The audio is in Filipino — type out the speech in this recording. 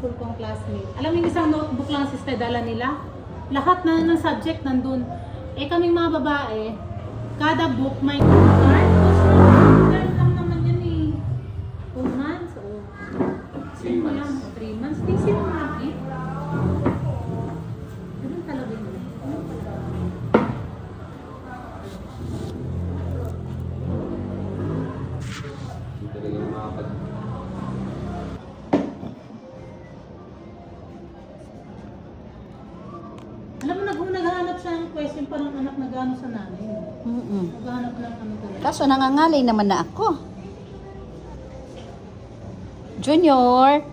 school kong classmate. Alam mo yung isang notebook lang sister dala nila? Lahat na ng subject nandun. Eh kaming mga babae, kada book may card. Term lang naman yun eh. 2 months o 3 months. 3 months. Di sino mga ganun talaga yun. Hindi talaga makapag... Alam mo, naghahanap siya ng question parang anak na gano'n sa nanay. Mm-mm. Naghahanap lang ano talaga. Kaso nangangalay naman na ako. Junior!